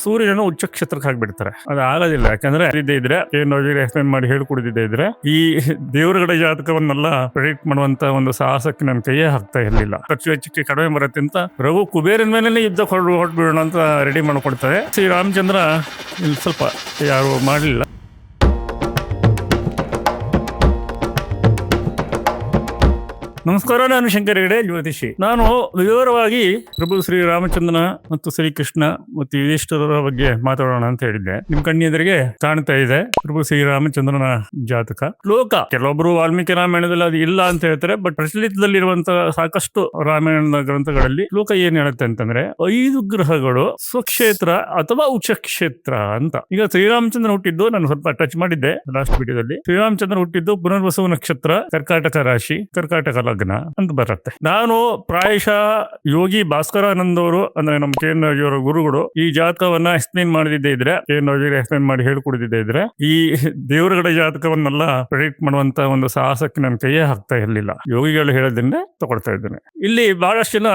ಸೂರ್ಯನ ಉಚ್ಚ ಕ್ಷೇತ್ರಕ್ಕೆ ಹಾಕ್ಬಿಡ್ತಾರೆ. ಅದು ಆಗೋದಿಲ್ಲ. ಯಾಕಂದ್ರೆ ಇದ್ರೆ ಏನು ಎಕ್ಸ್ಪ್ಲೇನ್ ಮಾಡಿ ಹೇಳ್ಕೊಡಿದ್ದೆ ಇದ್ರೆ ಈ ದೇವರುಗಳ ಜಾತಕವನ್ನೆಲ್ಲ ಪ್ರೆಡಿಕ್ಟ್ ಮಾಡುವಂತ ಒಂದು ಸಾಹಸಕ್ಕೆ ನನ್ನ ಕೈಯೇ ಹಾಕ್ತಾ ಇರಲಿಲ್ಲ. ಖರ್ಚು ವೆಚ್ಚಕ್ಕೆ ಕಡಿಮೆ ಬರುತ್ತೆ ಅಂತ ರಘು ಕುಬೇರನ ಮೇಲೆ ಯುದ್ಧ ಹೊರಡ್ಬಿಡೋಣ ಅಂತ ರೆಡಿ ಮಾಡ್ಕೊಡ್ತಾರೆ. ಶ್ರೀರಾಮಚಂದ್ರ ಇಲ್ಲಿ ಸ್ವಲ್ಪ ಯಾರು ಮಾಡಲಿಲ್ಲ. ನಮಸ್ಕಾರ, ನಾನು ಶಂಕರ ಹೆಗಡೆ, ಜ್ಯೋತಿಷಿ. ನಾನು ವಿವರವಾಗಿ ಪ್ರಭು ಶ್ರೀರಾಮಚಂದ್ರನ ಮತ್ತು ಶ್ರೀಕೃಷ್ಣ ಮತ್ತು ಯುಧಿಷ್ಠಿರರ ಬಗ್ಗೆ ಮಾತಾಡೋಣ ಅಂತ ಹೇಳಿದ್ದೆ. ನಿಮ್ ಕಣ್ಣೆದುರಿಗೆ ಕಾಣ್ತಾ ಇದೆ ಪ್ರಭು ಶ್ರೀರಾಮಚಂದ್ರನ ಜಾತಕ. ಶ್ಲೋಕ ಕೆಲವೊಬ್ರು ವಾಲ್ಮೀಕಿ ರಾಮಾಯಣದಲ್ಲಿ ಅದು ಇಲ್ಲ ಅಂತ ಹೇಳ್ತಾರೆ, ಬಟ್ ಪ್ರಚಲಿತದಲ್ಲಿರುವಂತಹ ಸಾಕಷ್ಟು ರಾಮಾಯಣದ ಗ್ರಂಥಗಳಲ್ಲಿ ಶ್ಲೋಕ ಏನ್ ಹೇಳುತ್ತೆ ಅಂತಂದ್ರೆ 5 ಗ್ರಹಗಳು ಸ್ವಕ್ಷೇತ್ರ ಅಥವಾ ಉಚ್ಚಕ್ಷೇತ್ರ ಅಂತ. ಈಗ ಶ್ರೀರಾಮಚಂದ್ರ ಹುಟ್ಟಿದ್ದು ನಾನು ಸ್ವಲ್ಪ ಟಚ್ ಮಾಡಿದ್ದೆ ಲಾಸ್ಟ್ ವಿಡಿಯೋದಲ್ಲಿ. ಶ್ರೀರಾಮಚಂದ್ರ ಹುಟ್ಟಿದ್ದು ಪುನರ್ವಸು ನಕ್ಷತ್ರ, ಕರ್ಕಾಟಕ ರಾಶಿ, ಕರ್ಕಾಟಕ ಲಗ್ನ ಅಂತ ಬರುತ್ತೆ. ನಾನು ಪ್ರಾಯಶಃ ಯೋಗಿ ಭಾಸ್ಕರಾನಂದ್ ಅವರು ಅಂದ್ರೆ ನಮ್ಮ KN ಅವರ ಗುರುಗಳು ಈ ಜಾತಕವನ್ನ ಎಕ್ಸ್ಪ್ಲೇನ್ ಮಾಡದಿದ್ದೇ ಇದ್ರೆ, KN ಎಕ್ಸ್ಪ್ಲೇನ್ ಮಾಡಿ ಹೇಳ್ಕೊಡಿದ್ದೇ ಇದ್ರೆ ಈ ದೇವರುಗಳ ಜಾತಕವನ್ನೆಲ್ಲ ಪ್ರೆಡಿಕ್ಟ್ ಮಾಡುವಂತ ಒಂದು ಸಾಹಸಕ್ಕೆ ನನ್ನ ಕೈಯೇ ಹಾಕ್ತಾ ಇರಲಿಲ್ಲ. ಯೋಗಿಗಳು ಹೇಳೋದನ್ನೇ ತಗೊಳ್ತಾ ಇದ್ದೇನೆ. ಇಲ್ಲಿ ಬಹಳಷ್ಟು ಜನ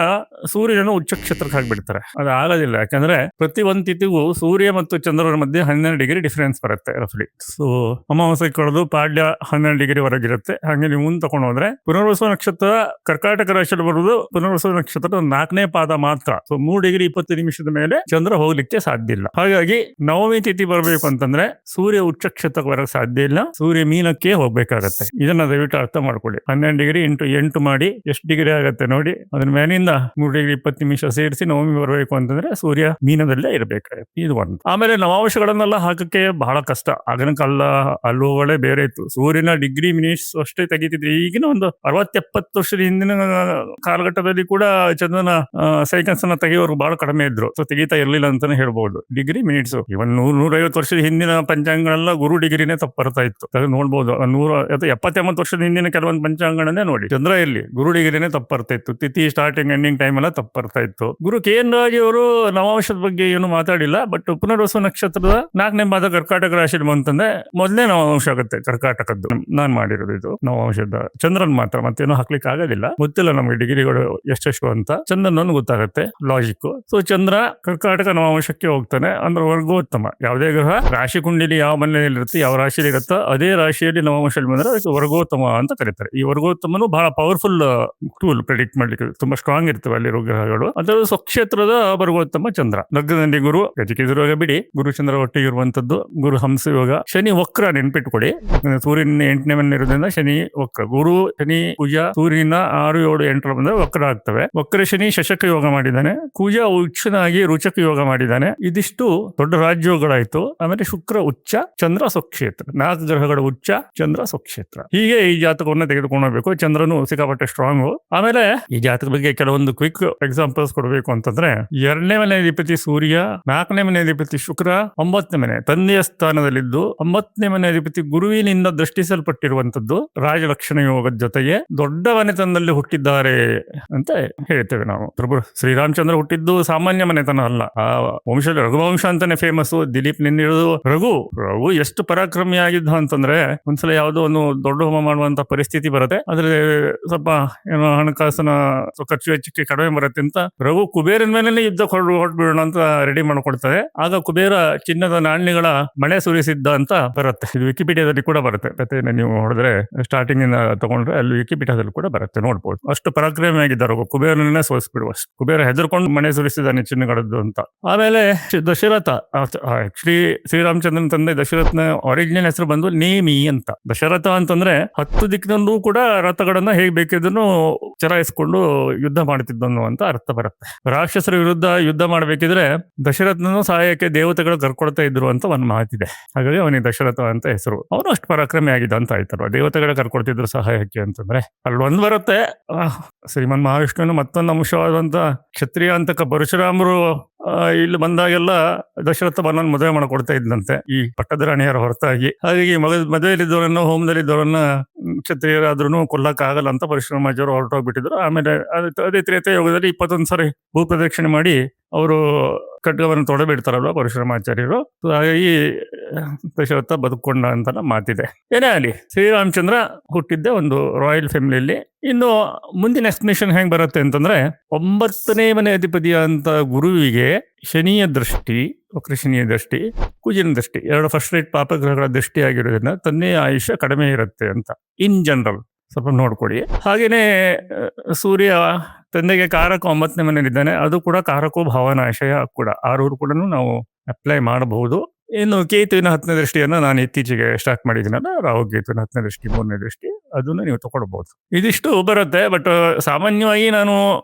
ಸೂರ್ಯನ ಉಚ್ಚ ಕ್ಷೇತ್ರಕ್ಕೆ ಹಾಕ್ಬಿಡ್ತಾರೆ. ಅದು ಆಗೋದಿಲ್ಲ. ಯಾಕಂದ್ರೆ ಪ್ರತಿ ಒಂದು ತಿಥಿಗೂ ಸೂರ್ಯ ಮತ್ತು ಚಂದ್ರರ ಮಧ್ಯೆ 12 ಡಿಗ್ರಿ ಡಿಫರೆನ್ಸ್ ಬರುತ್ತೆ ರಫ್ಲಿ. ಸೊ ಅಮಾವಾಸ್ಯೆ ಕಳೆದು ಪಾಡ್ಯ 12 ಡಿಗ್ರಿ ವರೆಗಿರುತ್ತೆ. ಹಾಗೆ ನೀವು ಮುಂದೆ ತಗೊಂಡು ಹೋದ್ರೆ ಪುನರ್ವಸು ನಕ್ಷತ್ರ ಕರ್ಕಾಟಕ ರಾಶಿಯಲ್ಲಿ ಬರುವುದು ಪುನರ್ವಸು ನಕ್ಷತ್ರದ 4ನೇ ಪಾದ ಮಾತ್ರ. ಸೊ 3 ಡಿಗ್ರಿ 20 ನಿಮಿಷದ ಮೇಲೆ ಚಂದ್ರ ಹೋಗ್ಲಿಕ್ಕೆ ಸಾಧ್ಯ ಇಲ್ಲ. ಹಾಗಾಗಿ ನವಮಿ ತಿಥಿ ಬರಬೇಕು ಅಂತಂದ್ರೆ ಸೂರ್ಯ ಉಚ್ಚ ಕ್ಷೇತ್ರಕ್ಕೆ ಬರಕ್ಕೆ ಸಾಧ್ಯ ಇಲ್ಲ. ಸೂರ್ಯ ಮೀನಕ್ಕೆ ಹೋಗ್ಬೇಕಾಗತ್ತೆ. ಇದನ್ನ ದಯವಿಟ್ಟು ಅರ್ಥ ಮಾಡ್ಕೊಳ್ಳಿ. 12 ಡಿಗ್ರಿ ಇಂಟು 8 ಮಾಡಿ ಎಷ್ಟು ಡಿಗ್ರಿ ಆಗುತ್ತೆ ನೋಡಿ. ಅದ್ರ ಮೇಲಿಂದ 3 ಡಿಗ್ರಿ 20 ನಿಮಿಷ ಸೇರಿಸಿ ನವಮಿ ಬರಬೇಕು ಅಂತಂದ್ರೆ ಸೂರ್ಯ ಮೀನದಲ್ಲೇ ಇರಬೇಕಾಗುತ್ತೆ. ಇದು ಒಂದು. ಆಮೇಲೆ ನವಾಂಶಗಳನ್ನೆಲ್ಲ ಹಾಕಕ್ಕೆ ಬಹಳ ಕಷ್ಟ. ಆಗಿನ ಕಾಲ ಅಲ್ಲುಗಳೇ ಬೇರೆ ಇತ್ತು. ಸೂರ್ಯನ ಡಿಗ್ರಿ ಮಿನಿಟ್ಸ್ ಅಷ್ಟೇ ತೆಗಿತಿದ್ರಿ. ಈಗಿನ ಒಂದು 60-70 ವರ್ಷದ ಹಿಂದಿನ ಕಾಲಘಟ್ಟದಲ್ಲಿ ಕೂಡ ಚಂದ್ರನ ಸೈಕನ್ಸ್ ಅನ್ನ ತೆಗೆಯೋರು ಬಹಳ ಕಡಿಮೆ ಇದ್ರು. ಸೊ ತೆಗಿತಾ ಇರ್ಲಿಲ್ಲ ಅಂತಾನೆ ಹೇಳ್ಬಹುದು. ಡಿಗ್ರಿ ಮಿನಿಟ್ಸ್ ಇವನ್ 100-150 ವರ್ಷದ ಹಿಂದಿನ ಪಂಚಾಂಗಗಳೆಲ್ಲ ಗುರು ಡಿಗ್ರಿನೇ ತಪ್ಪು ಬರ್ತಾ ಇತ್ತು. ನೋಡ್ಬೋದು. 170-80 ವರ್ಷದ ಹಿಂದಿನ ಕೆಲವೊಂದು ಪಂಚಾಂಗಗಳನ್ನೇ ನೋಡಿ, ಚಂದ್ರ ಎಲ್ಲಿ ಗುರು ಡಿಗ್ರಿನೇ ತಪ್ಪು ಬರ್ತಾ ಇತ್ತು. ತಿಥಿ ಸ್ಟಾರ್ಟಿಂಗ್ ಎಂಡಿಂಗ್ ಟೈಮ್ ಎಲ್ಲ ತಪ್ಪು ಬರ್ತಾ ಇತ್ತು. ಗುರು KN ರಾಜ್ ಅವರು ನವಾಂಶದ ಬಗ್ಗೆ ಏನು ಮಾತಾಡಿಲ್ಲ. ಬಟ್ ಪುನರ್ವಸು ನಕ್ಷತ್ರದ 4ನೇ ಪಾದ ಕರ್ಕಾಟಕ ರಾಶಿಯಲ್ಲಿ ಬಂತಂದ್ರೆ ಮೊದಲನೇ ನವಾಂಶ ಆಗುತ್ತೆ ಕರ್ಕಾಟಕದ್ದು. ನಾನ್ ಮಾಡಿರೋದು ಇದು ನವಾಂಶದ ಚಂದ್ರನ್ ಮಾತ್ರ, ಮತ್ತೇನು ಹಾಕ್ಲಿಕ್ಕೆ ಆಗೋದಿಲ್ಲ. ಗೊತ್ತಿಲ್ಲ ನಮ್ಗೆ ಡಿಗ್ರಿಗಳು ಎಷ್ಟೆಷ್ಟು ಅಂತ. ಚಂದ್ರನನ್ನು ಗೊತ್ತಾಗುತ್ತೆ ಲಾಜಿಕ್. ಸೊ ಚಂದ್ರ ಕರ್ಕಾಟಕ ನವಾಂಶಕ್ಕೆ ಹೋಗ್ತಾನೆ ಅಂದ್ರೆ ವರ್ಗೋತ್ತಮ. ಯಾವುದೇ ಗ್ರಹ ರಾಶಿ ಕುಂಡಿಲಿ ಯಾವ ಮನೆಯಲ್ಲಿ ಇರುತ್ತೆ, ಯಾವ ರಾಶಿಯಲ್ಲಿ ಇರುತ್ತೋ ಅದೇ ರಾಶಿಯಲ್ಲಿ ನವಾಂಶದಲ್ಲಿ ಬಂದ್ರೆ ಅದಕ್ಕೆ ವರ್ಗೋತ್ತಮ ಅಂತ ಕರೀತಾರೆ. ಈ ವರ್ಗೋತ್ತಮನು ಬಹಳ ಪವರ್ಫುಲ್ ಟೂಲ್ ಪ್ರೆಡಿಕ್ಟ್ ಮಾಡ್ಲಿಕ್ಕೆ. ತುಂಬಾ ಸ್ಟ್ರಾಂಗ್ ಇರ್ತವೆ ಅಲ್ಲಿರೋ ಗ್ರಹಗಳು. ಅದರ ಸ್ವಕ್ಷೇತ್ರದ ವರ್ಗೋತ್ತಮ ಚಂದ್ರ. ಲಗ್ನದಲ್ಲಿ ಗುರು, ಗಜಕೇಸರಿ ಯೋಗ ಬಿಡಿ, ಗುರು ಚಂದ್ರ ಒಟ್ಟಿಗೆ ಇರುವಂತದ್ದು ಗುರು ಹಂಸ ಯೋಗ. ಶನಿ ವಕ್ರ ನೆನ್ಪಿಟ್ಕೊಡಿ. ಸೂರ್ಯನ 8ನೇ ಮನೆ ಇರೋದ್ರಿಂದ ಶನಿ ವಕ್ರ. ಗುರು ಶನಿ ಕುಜ ಸೂರ್ಯನ 6, 7, 8 ಬಂದ್ರೆ ವಕ್ರ ಆಗ್ತವೆ. ವಕ್ರ ಶನಿ ಶಶಕ ಯೋಗ ಮಾಡಿದ್ದಾನೆ. ಕುಜ ಉಚ್ಚನಾಗಿ ರುಚಕ ಯೋಗ ಮಾಡಿದ್ದಾನೆ. ಇದಿಷ್ಟು ದೊಡ್ಡ ರಾಜ್ಯೋಗಗಳಾಯ್ತು. ಆಮೇಲೆ ಶುಕ್ರ ಉಚ್ಚ, ಚಂದ್ರ ಸ್ವಕ್ಷೇತ್ರ. 4 ಗ್ರಹಗಳ ಉಚ್ಚ, ಚಂದ್ರ ಸ್ವಕ್ಷೇತ್ರ. ಹೀಗೆ ಈ ಜಾತಕವನ್ನ ತೆಗೆದುಕೊಂಡು ಹೋಗ್ಬೇಕು. ಚಂದ್ರನು ಸಿಕ್ಕಾಪಟ್ಟೆ ಸ್ಟ್ರಾಂಗು. ಆಮೇಲೆ ಈ ಜಾತಕ ಬಗ್ಗೆ ಕೆಲವೊಂದು ಕ್ವಿಕ್ ಎಕ್ಸಾಂಪಲ್ಸ್ ಕೊಡಬೇಕು ಅಂತಂದ್ರೆ 2ನೇ ಮನೆ ಅಧಿಪತಿ ಸೂರ್ಯ, 4ನೇ ಮನೆ ಅಧಿಪತಿ ಶುಕ್ರ, 9ನೇ ಮನೆ ತಂದೆಯ ಸ್ಥಾನದಲ್ಲಿದ್ದು 9ನೇ ಮನೆ ಅಧಿಪತಿ ಗುರುವಿನಿಂದ ದೃಷ್ಟಿಸಲ್ಪಟ್ಟಿರುವಂತದ್ದು ರಾಜಲಕ್ಷಣ ಯೋಗದ ಜೊತೆಗೆ ದೊಡ್ಡ ಮನೆತನದಲ್ಲಿ ಹುಟ್ಟಿದ್ದಾರೆ ಅಂತ ಹೇಳ್ತೇವೆ ನಾವು. ಪ್ರಭು ಶ್ರೀರಾಮಚಂದ್ರ ಹುಟ್ಟಿದ್ದು ಸಾಮಾನ್ಯ ಮನೆತನ ಅಲ್ಲ. ಆ ವಂಶದಲ್ಲಿ ರಘುವಂಶ ಅಂತಾನೆ ಫೇಮಸ್. ದಿಲೀಪ್ ನಿನ್ನಿರೋದು ರಘು ಎಷ್ಟು ಪರಾಕ್ರಮಿ ಆಗಿದ್ದ ಅಂತಂದ್ರೆ ಒಂದ್ಸಲ ಯಾವುದೋ ಒಂದು ದೊಡ್ಡ ಹೋಮ ಮಾಡುವಂತ ಪರಿಸ್ಥಿತಿ ಬರುತ್ತೆ. ಆದ್ರೆ ಸ್ವಲ್ಪ ಏನೋ ಹಣಕಾಸಿನ ಖರ್ಚು ವೆಚ್ಚಕ್ಕೆ ಕಡಿಮೆ ಬರುತ್ತೆ ಅಂತ ರಘು ಕುಬೇರನ ಮೇಲೆ ಯುದ್ಧ ಹೊರಡ್ಬಿಡೋಣ ಅಂತ ರೆಡಿ ಮಾಡ್ಕೊಡ್ತಾರೆ. ಆಗ ಕುಬೇರ ಚಿನ್ನದ ನಾಣ್ಯಗಳ ಮಳೆ ಸುರಿಸಿದ್ದ ಅಂತ ಬರುತ್ತೆ. ಇದು ವಿಕಿಪೀಡಿಯಾದಲ್ಲಿ ಕೂಡ ಬರುತ್ತೆ. ಕಥೆಯನ್ನು ನೀವು ಹೊಡೆದ್ರೆ ಸ್ಟಾರ್ಟಿಂಗ್ ಇಂದ ತಗೊಂಡ್ರೆ ಅಲ್ಲಿ ವಿಕಿಪೀಡಿಯಾದಲ್ಲಿ ಕೂಡ ಬರುತ್ತೆ, ನೋಡ್ಬೋದು. ಅಷ್ಟು ಪರಾಕ್ರಮಿ ಆಗಿದ್ದಾರೆ. ಕುಬೇರನೇ ಸೋಲಿಸ್ಬಿಡುವ. ಕುಬೇರ ಹೆದರ್ಕೊಂಡು ಮನೆ ಸುರಿಸಿದ್ದಾನೆ ಚಿನ್ನಗಳದ್ದು ಅಂತ. ಆಮೇಲೆ ದಶರಥ, ಶ್ರೀರಾಮಚಂದ್ರನ ತಂದೆ ದಶರಥನ ಒರಿಜಿನಲ್ ಹೆಸರು ಬಂದು ನೇಮಿ ಅಂತ. ದಶರಥ ಅಂತಂದ್ರೆ 10 ದಿಕ್ಕಿನಲ್ಲೂ ಕೂಡ ರಥಗಳನ್ನ ಹೇಗ್ ಬೇಕಿದ್ರು ಚಲಾಯಿಸ್ಕೊಂಡು ಯುದ್ಧ ಮಾಡ್ತಿದ್ದನು ಅಂತ ಅರ್ಥ ಬರುತ್ತೆ. ರಾಕ್ಷಸರ ವಿರುದ್ಧ ಯುದ್ಧ ಮಾಡ್ಬೇಕಿದ್ರೆ ದಶರಥನ ಸಹಾಯಕ್ಕೆ ದೇವತೆಗಳು ಕರ್ಕೊಳ್ತಾ ಇದ್ರು ಅಂತ ಒಂದು ಮಾತಿದೆ. ಹಾಗಾಗಿ ಅವನಿಗೆ ದಶರಥ ಅಂತ ಹೆಸರು. ಅವನು ಅಷ್ಟು ಪರಾಕ್ರಮಿ ಆಗಿದ್ದ ಅಂತ ಆಯ್ತಲ್ವ. ದೇವತೆಗಳು ಕರ್ಕೊಳ್ತಿದ್ರು ಸಹಾಯಕ್ಕೆ ಅಂತಂದ್ರೆ ಅಲ್ಲೊಂದು ಬರುತ್ತೆ. ಶ್ರೀಮನ್ ಮಹಾವಿಷ್ಣುವಿನ ಮತ್ತೊಂದು ಅಂಶವಾದಂತ ಕ್ಷತ್ರಿಯ ಅಂತಕ ಪರಶುರಾಮರು ಇಲ್ಲಿ ಬಂದಾಗೆಲ್ಲ ದಶರಥ ಮನನ್ನು ಮದುವೆ ಮಾಡಿಕೊಡ್ತಾ ಇದ್ದಂತೆ ಈ ಪಟ್ಟದರಾಣಿಯರ ಹೊರತಾಗಿ. ಹಾಗಾಗಿ ಮದುವೆಯಲ್ಲಿದ್ದವರನ್ನ ಹೋಮದಲ್ಲಿದ್ದವರನ್ನ ಕ್ಷತ್ರಿಯರಾದ್ರೂ ಕೊಲ್ಲಕ್ ಆಗಲ್ಲ ಅಂತ ಪರಶುರಾಮಾಚಾರ್ಯರು ಹೊರಟೋಗ್ಬಿಟ್ಟಿದ್ರು. ಆಮೇಲೆ ಅದೇ ತ್ರೇತಾಯುಗದಲ್ಲಿ 21 ಸರಿ ಭೂ ಪ್ರದಕ್ಷಿಣೆ ಮಾಡಿ ಅವರು ಖಡ್ಗವನ್ನು ತೊಡೆಬಿಡ್ತಾರಲ್ವ ಪರಶುರಾಮಾಚಾರ್ಯರು. So ಹಾಗಾಗಿ ದಶರಥ ಬದುಕೊಂಡ ಅಂತ ಮಾತಿದೆ. ಏನೇ ಆಗಲಿ, ಶ್ರೀರಾಮಚಂದ್ರ ಹುಟ್ಟಿದ್ದೆ ಒಂದು ರಾಯಲ್ ಫ್ಯಾಮಿಲಿಯಲ್ಲಿ. ಇನ್ನು ಮುಂದಿನ ಎಕ್ಸ್ಪ್ಲೇಷನ್ ಹೆಂಗ್ ಬರುತ್ತೆ ಅಂತಂದ್ರೆ, 9ನೇ ಮನೆ ಅಧಿಪತಿ ಅಂತ ಗುರುವಿಗೆ ಶನಿಯ ದೃಷ್ಟಿ, ವಕ್ರಶನಿಯ ದೃಷ್ಟಿ, ಕುಜಿನ ದೃಷ್ಟಿ, ಎರಡು ಫಸ್ಟ್ ರೇಟ್ ಪಾಪಗ್ರಹಗಳ ದೃಷ್ಟಿ ಆಗಿರೋದ್ರಿಂದ ತಂದೆಯ ಆಯುಷ್ಯ ಕಡಿಮೆ ಇರುತ್ತೆ ಅಂತ ಇನ್ ಜನರಲ್ ಸ್ವಲ್ಪ ನೋಡ್ಕೊಳ್ಳಿ. ಹಾಗೇನೆ ಸೂರ್ಯ ತಂದೆಗೆ ಕಾರಕ 9ನೇ ಮನೆಯಲ್ಲಿದ್ದಾನೆ, ಅದು ಕೂಡ ಕಾರಕೋ ಭಾವನಾಶಯ ಕೂಡ, ಆರೂರು ಕೂಡ ನಾವು ಅಪ್ಲೈ ಮಾಡಬಹುದು. ಇನ್ನು ಕೇತುವಿನ 10ನೇ ದೃಷ್ಟಿಯನ್ನು ನಾನು ಇತ್ತೀಚೆಗೆ ಸ್ಟಾರ್ಟ್ ಮಾಡಿದ್ದೀನಲ್ಲ, ರಾಹು ಕೇತುವಿನ 10ನೇ ದೃಷ್ಟಿ, 3ನೇ ದೃಷ್ಟಿ, ಅದನ್ನು ನೀವು ತಗೊಳ್ಬಹುದು. ಇದಿಷ್ಟು ಬರುತ್ತೆ. ಬಟ್ ಸಾಮಾನ್ಯವಾಗಿ ನಾನು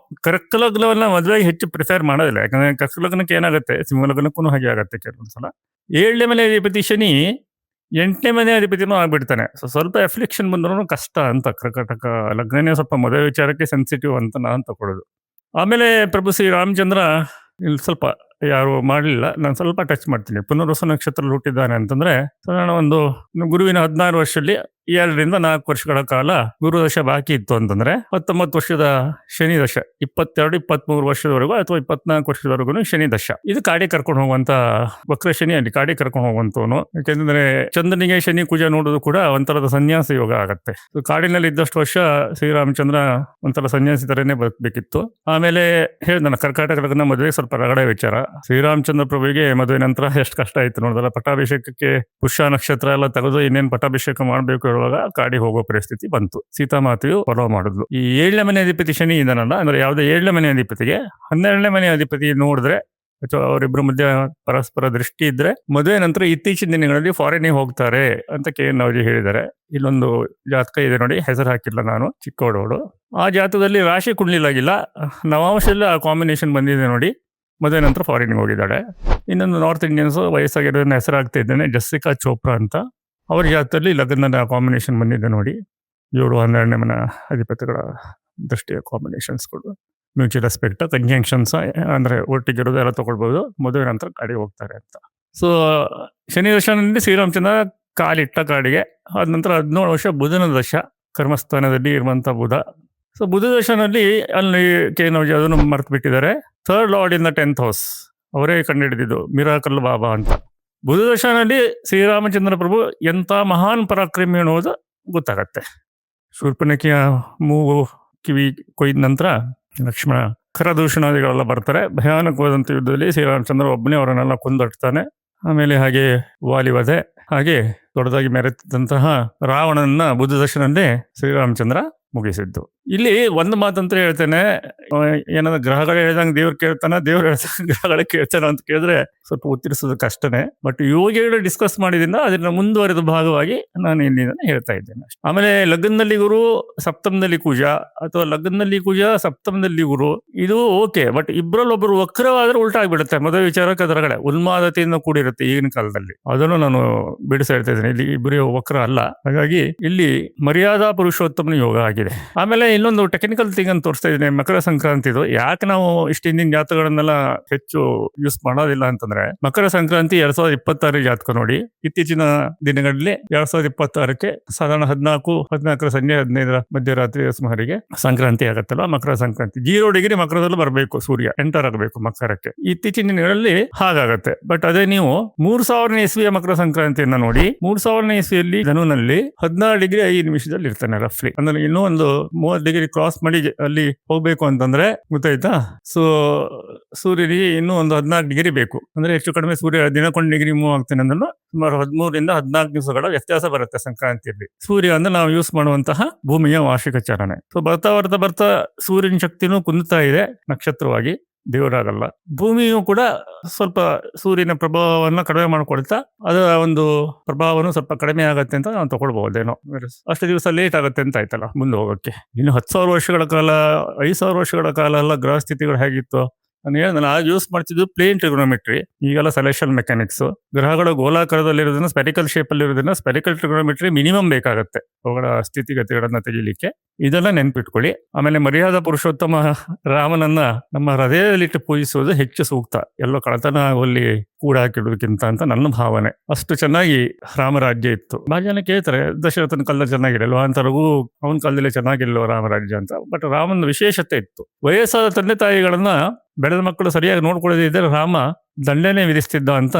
ಕರ್ಕಲಗ್ನವನ್ನ ಮದುವೆಗೆ ಹೆಚ್ಚು ಪ್ರಿಫೇರ್ ಮಾಡೋದಿಲ್ಲ. ಯಾಕಂದ್ರೆ ಕರ್ಕಲಗ್ನಕ್ಕೆ ಏನಾಗುತ್ತೆ, ಸಿಂಹಲಗ್ನಕ್ಕೂ ಹಾಗೆ ಆಗುತ್ತೆ ಕೆಲವೊಂದ್ಸಲ. 7ನೇ ಮನೆ ಅಧಿಪತಿ ಶನಿ 8ನೇ ಮನೆ ಅಧಿಪತಿನೂ ಆಗ್ಬಿಡ್ತಾನೆ. ಸೊ ಸ್ವಲ್ಪ ಎಫ್ಲಿಕ್ಷನ್ ಬಂದ್ರೂ ಕಷ್ಟ ಅಂತ. ಕರ್ಕಟಕ ಲಗ್ನನೇ ಸ್ವಲ್ಪ ಮದುವೆ ವಿಚಾರಕ್ಕೆ ಸೆನ್ಸಿಟಿವ್ ಅಂತ ನಾನು ತಗೊಳ್ಳೋದು. ಆಮೇಲೆ ಪ್ರಭು ಶ್ರೀ ರಾಮಚಂದ್ರ ಇಲ್ಲಿ ಸ್ವಲ್ಪ ಯಾರು ಮಾಡಲಿಲ್ಲ, ನಾನು ಸ್ವಲ್ಪ ಟಚ್ ಮಾಡ್ತೀನಿ. ಪುನರ್ವಸು ನಕ್ಷತ್ರದಲ್ಲಿ ಹುಟ್ಟಿದ್ದಾನೆ ಅಂತಂದ್ರೆ ಸಾಧಾರಣ ಒಂದು ಗುರುವಿನ 16 ವರ್ಷದಲ್ಲಿ 2ರಿಂದ 4 ವರ್ಷಗಳ ಕಾಲ ಗುರುದಶ ಬಾಕಿ ಇತ್ತು ಅಂತಂದ್ರೆ 19 ವರ್ಷದ ಶನಿ ದಶ, 22-23 ವರ್ಷದವರೆಗೂ ಅಥವಾ 24 ವರ್ಷದವರೆಗೂ ಶನಿ ದಶ. ಇದು ಕಾಡಿ ಕರ್ಕೊಂಡು ಹೋಗುವಂತ ವಕ್ರ ಶನಿ, ಅಲ್ಲಿ ಕಾಡಿ ಕರ್ಕೊಂಡು ಹೋಗುವಂತವನು. ಯಾಕೆಂದ್ರೆ ಚಂದ್ರನಿಗೆ ಶನಿ ಕುಜ ನೋಡೋದು ಕೂಡ ಒಂಥರದ ಸನ್ಯಾಸ ಯೋಗ ಆಗತ್ತೆ. ಕಾಡಿನಲ್ಲಿ ಇದ್ದಷ್ಟು ವರ್ಷ ಶ್ರೀರಾಮಚಂದ್ರ ಒಂಥರ ಸನ್ಯಾಸಿ ತರನೇ ಬದುಕಬೇಕಿತ್ತು. ಆಮೇಲೆ ಹೇಳ್ದಾನ ಕರ್ಕಾಟಕನ ಮದುವೆ ಸ್ವಲ್ಪ ರಗಡೆ ವಿಚಾರ. ಶ್ರೀರಾಮಚಂದ್ರ ಪ್ರಭುವಿಗೆ ಮದುವೆ ನಂತರ ಎಷ್ಟು ಕಷ್ಟ ಆಯ್ತು ನೋಡಿದ್ರೆ, ಪಟ್ಟಾಭಿಷೇಕಕ್ಕೆ ಪುಷ್ಯ ನಕ್ಷತ್ರ ಎಲ್ಲ ತೆಗೆದು ಇನ್ನೇನು ಪಟ್ಟಾಭಿಷೇಕ ಮಾಡಬೇಕು ಇರುವಾಗ ಕಾಡಿಗೆ ಹೋಗೋ ಪರಿಸ್ಥಿತಿ ಬಂತು. ಸೀತಾಮಾತೆಯು ಫಾಲೋ ಮಾಡಿದ್ಲು. ಈ 7ನೇ ಮನೆ ಅಧಿಪತಿ ಶನಿ ಇದನ್ನಲ್ಲ, ಅಂದ್ರೆ ಯಾವುದೇ 7ನೇ ಮನೆ ಅಧಿಪತಿಗೆ 12ನೇ ಮನೆ ಅಧಿಪತಿ ನೋಡಿದ್ರೆ ಅಥವಾ ಅವರಿಬ್ಬರ ಮಧ್ಯೆ ಪರಸ್ಪರ ದೃಷ್ಟಿ ಇದ್ರೆ ಮದುವೆ ನಂತರ ಇತ್ತೀಚಿನ ದಿನಗಳಲ್ಲಿ ಫಾರಿನಿಗೆ ಹೋಗ್ತಾರೆ ಅಂತ KN ಹೇಳಿದ್ದಾರೆ. ಇಲ್ಲೊಂದು ಜಾತಕ ಇದೆ ನೋಡಿ, ಹೆಸರು ಹಾಕಿಲ್ಲ ನಾನು, ಚಿಕ್ಕವಡೋಡು. ಆ ಜಾತಕದಲ್ಲಿ ರಾಶಿ ಕುಂಡ್ಲಿಲಾಗಿಲ್ಲ, ನವಾಂಶದಲ್ಲಿ ಆ ಕಾಂಬಿನೇಷನ್ ಬಂದಿದೆ ನೋಡಿ, ಮದುವೆ ನಂತರ ಫಾರಿನ್ಗೆ ಹೋಗಿದ್ದಾಳೆ. ಇನ್ನೊಂದು ನಾರ್ತ್ ಇಂಡಿಯನ್ಸ್ ವಯಸ್ಸಾಗಿರೋದನ್ನ ಹೆಸರಾಗ್ತಾ ಇದ್ದೇನೆ, ಜೆಸ್ಸಿಕಾ ಚೋಪ್ರಾ ಅಂತ. ಅವ್ರ ಜಾತಕದಲ್ಲಿ ಲಗ್ನದ ಕಾಂಬಿನೇಷನ್ ಬಂದಿದೆ ನೋಡಿ, 7-12ನೇ ಮನೆ ಅಧಿಪತಿಗಳ ದೃಷ್ಟಿಯ ಕಾಂಬಿನೇಷನ್ಸ್ಗಳು. ಮ್ಯೂಚುವಲ್ ರೆಸ್ಪೆಕ್ಟ್, ಕಂಜಂಕ್ಷನ್ಸ್ ಅಂದ್ರೆ ಒಟ್ಟಿಗಿರೋದು ಎಲ್ಲ ತಗೊಳ್ಬಹುದು. ಮದುವೆ ನಂತರ ಕಾಡಿಗೆ ಹೋಗ್ತಾರೆ ಅಂತ. ಸೊ ಶನಿ ದಶನಲ್ಲಿ ಶ್ರೀರಾಮಚಂದ್ರ ಕಾಲಿಟ್ಟ ಕಾಡಿಗೆ. ಆದ ನಂತರ 17 ವರ್ಷ ಬುಧನ ದಶ, ಕರ್ಮಸ್ಥಾನದಲ್ಲಿ ಇರುವಂತ ಬುಧ. ಸೊ ಬುಧ ದಶನಲ್ಲಿ ಅಲ್ಲಿ KN ಅದನ್ನು ಮರ್ತು ಬಿಟ್ಟಿದ್ದಾರೆ. 3rd lord in the 10th house, ಅವರೇ ಕಂಡುಹಿಡಿದಿದ್ದು ಮಿರಾಕಲ್ ಬಾಬಾ ಅಂತ. ಬುಧ ದಶನಲ್ಲಿ ಶ್ರೀರಾಮಚಂದ್ರ ಪ್ರಭು ಎಂಥ ಮಹಾನ್ ಪರಾಕ್ರಮಿ ಅನ್ನೋದು ಗೊತ್ತಾಗತ್ತೆ. ಶೂರ್ಪನಖಿಯ ಮೂಗು ಕಿವಿ ಕೊಯ್ದ ನಂತರ ಲಕ್ಷ್ಮಣ ಖರದೂಷಣಾದಿಗಳೆಲ್ಲ ಬರ್ತಾರೆ. ಭಯಾನಕವಾದಂಥ ಯುದ್ಧದಲ್ಲಿ ಶ್ರೀರಾಮಚಂದ್ರ ಒಬ್ಬನೇ ಅವರನ್ನೆಲ್ಲ ಕೊಂದೊಡ್ತಾನೆ. ಆಮೇಲೆ ಹಾಗೆ ವಾಲಿವಧೆ, ಹಾಗೆ ದೊಡ್ಡದಾಗಿ ಮೆರೆತಿದ್ದಂತಹ ರಾವಣನ ಬುಧ ದಶನಲ್ಲೇ ಶ್ರೀರಾಮಚಂದ್ರ ಮುಗಿಸಿದ್ದು. ಇಲ್ಲಿ ಒಂದು ಮಾತಂತ ಹೇಳ್ತೇನೆ, ಏನಾದ್ರು ಗ್ರಹಗಳು ಹೇಳ್ದಂಗೆ ದೇವ್ರು ಕೇಳ್ತಾನ, ದೇವ್ರು ಹೇಳ್ದಂಗೆ ಗ್ರಹಗಳೇ ಕೇಳ್ತಾನ ಅಂತ ಕೇಳಿದ್ರೆ ಸ್ವಲ್ಪ ಉತ್ತರಿಸೋದು ಕಷ್ಟನೇ. ಬಟ್ ಯೋಗಿಗಳು ಡಿಸ್ಕಸ್ ಮಾಡಿದಿಂದ ಅದನ್ನ ಮುಂದುವರೆದ ಭಾಗವಾಗಿ ನಾನು ಇಲ್ಲಿ ಹೇಳ್ತಾ ಇದ್ದೇನೆ. ಆಮೇಲೆ ಲಗ್ನದಲ್ಲಿ ಗುರು, ಸಪ್ತಮದಲ್ಲಿ ಕುಜ, ಅಥವಾ ಲಗ್ನದಲ್ಲಿ ಕುಜ ಸಪ್ತಮದಲ್ಲಿ ಗುರು, ಇದು ಓಕೆ. ಬಟ್ ಇಬ್ಬರಲ್ಲೊಬ್ಬರು ವಕ್ರವಾದ್ರೆ ಉಲ್ಟಾ ಆಗ್ಬಿಡುತ್ತೆ. ಮದುವೆ ವಿಚಾರಕ್ಕೆ ಅದರಗಡೆ ಉನ್ಮಾದತೆಯಿಂದ ಕೂಡಿರುತ್ತೆ ಈಗಿನ ಕಾಲದಲ್ಲಿ. ಅದನ್ನು ನಾನು ಬಿಡಿಸಿ ಹೇಳ್ತಾ ಇದ್ದೇನೆ. ಇಲ್ಲಿ ಇಬ್ಬರು ವಕ್ರ ಅಲ್ಲ. ಹಾಗಾಗಿ ಇಲ್ಲಿ ಮರ್ಯಾದಾ ಪುರುಷೋತ್ತಮನ ಯೋಗ ಆಗಿದೆ. ಆಮೇಲೆ ಇನ್ನೊಂದು ಟೆಕ್ನಿಕಲ್ ಥಿಂಗ್ ಅಂತ ತೋರಿಸ್ತಾ ಇದ್ದೀನಿ, ಮಕರ ಸಂಕ್ರಾಂತಿದು. ಯಾಕೆ ನಾವು ಇಷ್ಟು ಹಿಂದಿನ ಜಾತಕಗಳನ್ನೆಲ್ಲ ಹೆಚ್ಚು ಯೂಸ್ ಮಾಡೋದಿಲ್ಲ ಅಂತಂದ್ರೆ, ಮಕರ ಸಂಕ್ರಾಂತಿ 2026 ಜಾತಕ ನೋಡಿ. ಇತ್ತೀಚಿನ ದಿನಗಳಲ್ಲಿ 2026ಕ್ಕೆ ಸಾಧಾರಣ 14 ಸಂಜೆ 15 ಮಧ್ಯರಾತ್ರಿ ಸುಮಾರಿಗೆ ಸಂಕ್ರಾಂತಿ ಆಗತ್ತಲ್ಲ, ಮಕರ ಸಂಕ್ರಾಂತಿ. 0 ಡಿಗ್ರಿ ಮಕರದಲ್ಲೂ ಬರಬೇಕು, ಸೂರ್ಯ ಎಂಟರ್ ಆಗಬೇಕು ಮಕರಕ್ಕೆ. ಇತ್ತೀಚಿನ ದಿನಗಳಲ್ಲಿ ಹಾಗಾಗತ್ತೆ. ಬಟ್ ಅದೇ ನೀವು 3000ನೇ ಇಸ್ವಿಯ ಮಕರ ಸಂಕ್ರಾಂತಿಯನ್ನ ನೋಡಿ, 3000ನೇ ಇಸ್ವಿಯಲ್ಲಿ ಧನುನಲ್ಲಿ 16 ಡಿಗ್ರಿ 5 ನಿಮಿಷದಲ್ಲಿ ಇರ್ತಾನೆ ರಫ್ಲಿ. ಅಂದ್ರೆ ಇನ್ನೂ ಒಂದು 30 ಡಿಗ್ರಿ ಕ್ರಾಸ್ ಮಾಡಿ ಅಲ್ಲಿ ಹೋಗ್ಬೇಕು ಅಂತಂದ್ರೆ ಗೊತ್ತಾಯ್ತಾ. ಸೊ ಸೂರ್ಯನಿಗೆ ಇನ್ನೂ ಒಂದು 14 ಡಿಗ್ರಿ ಬೇಕು. ಅಂದ್ರೆ ಹೆಚ್ಚು ಕಡಿಮೆ ಸೂರ್ಯ ದಿನಕ್ಕೊಂದು ಡಿಗ್ರಿ ಮೂವ್ ಆಗ್ತಾನೆ ಅಂದ್ರೆ ಸುಮಾರು 13ರಿಂದ 14 ದಿವಸಗಳ ವ್ಯತ್ಯಾಸ ಬರುತ್ತೆ ಸಂಕ್ರಾಂತಿಯಲ್ಲಿ. ಸೂರ್ಯ ಅಂದ್ರೆ ನಾವು ಯೂಸ್ ಮಾಡುವಂತಹ ಭೂಮಿಯ ವಾರ್ಷಿಕ ಚಲನೆ. ಸೊ ಬರ್ತಾ ಸೂರ್ಯನ ಶಕ್ತಿನೂ ಕುಂದುತ್ತಾ ಇದೆ ನಕ್ಷತ್ರವಾಗಿ, ದೇವರಾಗಲ್ಲ. ಭೂಮಿಯು ಕೂಡ ಸ್ವಲ್ಪ ಸೂರ್ಯನ ಪ್ರಭಾವವನ್ನು ಕಡಿಮೆ ಮಾಡ್ಕೊಳ್ತಾ ಅದರ ಒಂದು ಪ್ರಭಾವನು ಸ್ವಲ್ಪ ಕಡಿಮೆ ಆಗತ್ತೆ ಅಂತ ನಾವು ತಗೊಳ್ಬಹುದೇನೋ. ಅಷ್ಟು ದಿವಸ ಲೇಟ್ ಆಗುತ್ತೆ ಅಂತ ಆಯ್ತಲ್ಲ ಮುಂದೆ ಹೋಗಕ್ಕೆ. ಇನ್ನು 10,000 ವರ್ಷಗಳ ಕಾಲ, 5,000 ವರ್ಷಗಳ ಕಾಲ ಎಲ್ಲ ಗ್ರಹ ಸ್ಥಿತಿಗಳು ಹೇಗಿತ್ತು ನಾನು ಹೇಳಿದ್ನಲ್ಲ, ಯೂಸ್ ಮಾಡ್ತಿದ್ದು ಪ್ಲೇನ್ ಟ್ರಿಗೊನೋಮೆಟ್ರಿ. ಈಗೆಲ್ಲ ಸೆಲೆಷನ್ ಮೆಕ್ಯಾನಿಕ್ಸ್. ಗ್ರಹಗಳು ಗೋಲಾಕಾರದಲ್ಲಿರೋದನ್ನ, ಸ್ಪೆರಿಕಲ್ ಶೇಪ್ ಅಲ್ಲಿ ಇರೋದನ್ನ ಸ್ಪೆರಿಕಲ್ ಟ್ರಿಗೊನೋಮೆಟ್ರಿ ಮಿನಿಮಮ್ ಬೇಕಾಗತ್ತೆ ಅವುಗಳ ಸ್ಥಿತಿಗತಿಗಳನ್ನ ತೆಗಿಲಿಕ್ಕೆ. ಇದೆಲ್ಲ ನೆನ್ಪಿಟ್ಕೊಳ್ಳಿ. ಆಮೇಲೆ ಮರ್ಯಾದಾ ಪುರುಷೋತ್ತಮ ರಾಮನನ್ನ ನಮ್ಮ ಹೃದಯದಲ್ಲಿಟ್ಟು ಪೂಜಿಸುವುದು ಹೆಚ್ಚು ಸೂಕ್ತ, ಎಲ್ಲೋ ಕಳತನ ಅಲ್ಲಿ ಕೂಡ ಹಾಕಿಡೋದಕ್ಕಿಂತ ಅಂತ ನನ್ನ ಭಾವನೆ. ಅಷ್ಟು ಚೆನ್ನಾಗಿ ರಾಮರಾಜ್ಯ ಇತ್ತು. ಬಹಳ ಜನ ಕೇಳ್ತಾರೆ, ದಶರಥನ ಕಾಲದಲ್ಲಿ ಚೆನ್ನಾಗಿರಲ್ವ ಅಂತ, ರಘು ಅವನ ಕಾಲದಲ್ಲಿ ಚೆನ್ನಾಗಿಲ್ವ ರಾಮರಾಜ್ಯ ಅಂತ. ಬಟ್ ರಾಮನ ವಿಶೇಷತೆ ಇತ್ತು. ವಯಸ್ಸಾದ ತಂದೆ ತಾಯಿಗಳನ್ನ ಬೆಳೆದ ಮಕ್ಕಳು ಸರಿಯಾಗಿ ನೋಡ್ಕೊಳ್ಳೋದಿದ್ದರೆ ರಾಮ ದಂಡನೆ ವಿಧಿಸ್ತಿದ್ದ ಅಂತ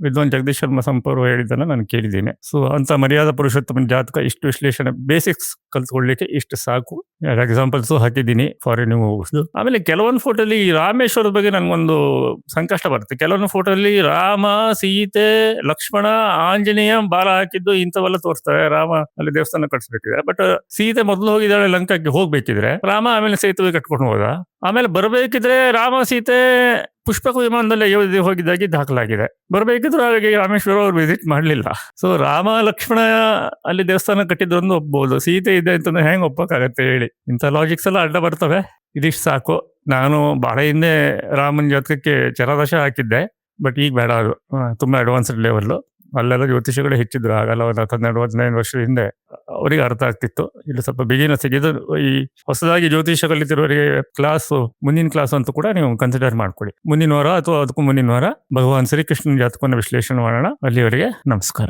ವಿದ್ವಾನ್ ಜಗದೀಶ್ ಶರ್ಮ ಸಂಪವರು ಹೇಳಿದ್ದನ್ನ ನಾನು ಕೇಳಿದ್ದೀನಿ. ಸೊ ಅಂತ ಮರ್ಯಾದಾ ಪುರುಷೋತ್ತಮನ ಜಾತಕ ಇಷ್ಟು ವಿಶ್ಲೇಷಣೆ ಬೇಸಿಕ್ಸ್ ಕಲ್ತ್ಕೊಳ್ಳಿಕ್ಕೆ ಇಷ್ಟು ಸಾಕು. ಎಕ್ಸಾಂಪಲ್ಸ್ ಹಾಕಿದ್ದೀನಿ ಫಾರ್ ನೀವು. ಆಮೇಲೆ ಕೆಲವೊಂದು ಫೋಟೋಲಿ ರಾಮೇಶ್ವರದ ಬಗ್ಗೆ ನನ್ಗೊಂದು ಸಂಕಷ್ಟ ಬರುತ್ತೆ. ಕೆಲವೊಂದು ಫೋಟೋಲಿ ರಾಮ, ಸೀತೆ, ಲಕ್ಷ್ಮಣ, ಆಂಜನೇಯ ಬಾಲ ಹಾಕಿದ್ದು ಇಂಥವೆಲ್ಲ ತೋರಿಸ್ತಾರೆ. ರಾಮ ಅಲ್ಲಿ ದೇವಸ್ಥಾನ ಕಟ್ಸ್ಬೇಕಿದೆ, ಬಟ್ ಸೀತೆ ಮೊದಲು ಹೋಗಿದ್ದಾಳೆ ಲಂಕಾಕ್ಕೆ, ಹೋಗ್ಬೇಕಿದ್ರೆ ರಾಮ ಆಮೇಲೆ ಸೇತುವೆ ಕಟ್ಕೊಂಡು ಹೋದ. ಆಮೇಲೆ ಬರಬೇಕಿದ್ರೆ ರಾಮ ಸೀತೆ ಪುಷ್ಪಕ ವಿಮಾನದಲ್ಲಿ ಅಯೋಧ್ಯೆ ಹೋಗಿದ್ದಾಗಿ ದಾಖಲಾಗಿದೆ. ಬರಬೇಕಿದ್ರು ಹಾಗಾಗಿ ರಾಮೇಶ್ವರ ಅವ್ರು ವಿಸಿಟ್ ಮಾಡಲಿಲ್ಲ. ಸೊ ರಾಮ ಲಕ್ಷ್ಮಣ ಅಲ್ಲಿ ದೇವಸ್ಥಾನ ಕಟ್ಟಿದ್ರು ಒಪ್ಬಹುದು, ಸೀತೆ ಇದೆ ಅಂತಂದ್ರೆ ಹೆಂಗ್ ಒಪ್ಪಕ್ಕಾಗತ್ತೆ ಹೇಳಿ? ಇಂಥ ಲಾಜಿಕ್ಸ್ ಎಲ್ಲ ಅಡ್ಡ ಬರ್ತವೆ. ಇದಿಷ್ಟು ಸಾಕು. ನಾನು ಬಹಳ ಹಿಂದೆ ರಾಮನ ಜಾತಕಕ್ಕೆ ಚರದಶ ಹಾಕಿದ್ದೆ, ಬಟ್ ಈಗ ಬೇಡ, ಅದು ತುಂಬಾ ಅಡ್ವಾನ್ಸ್ಡ್ ಲೆವೆಲ್. ಅಲ್ಲೆಲ್ಲ ಜ್ಯೋತಿಷಿಗಳು ಹೆಚ್ಚಿದ್ರು, ಆಗಲ್ಲ ಒಂದು 12-15 ವರ್ಷದ ಹಿಂದೆ ಅವರಿಗೆ ಅರ್ಥ ಆಗ್ತಿತ್ತು. ಇಲ್ಲಿ ಸ್ವಲ್ಪ ಬಿಗಿನರ್ಸ್ ಇದು ಈ ಹೊಸದಾಗಿ ಜ್ಯೋತಿಷ ಕಲಿತಿರೋರಿಗೆ ಮುಂದಿನ ಕ್ಲಾಸ್ ಅಂತೂ ಕೂಡ ನೀವು ಕನ್ಸಿಡರ್ ಮಾಡ್ಕೊಳ್ಳಿ. ಮುಂದಿನ ವಾರ ಅಥವಾ ಅದಕ್ಕೂ ಮುಂದಿನ ವಾರ ಭಗವಾನ್ ಶ್ರೀಕೃಷ್ಣನ ಜಾತಕವನ್ನು ವಿಶ್ಲೇಷಣೆ ಮಾಡೋಣ. ಅಲ್ಲಿವರೆಗೆ ನಮಸ್ಕಾರ.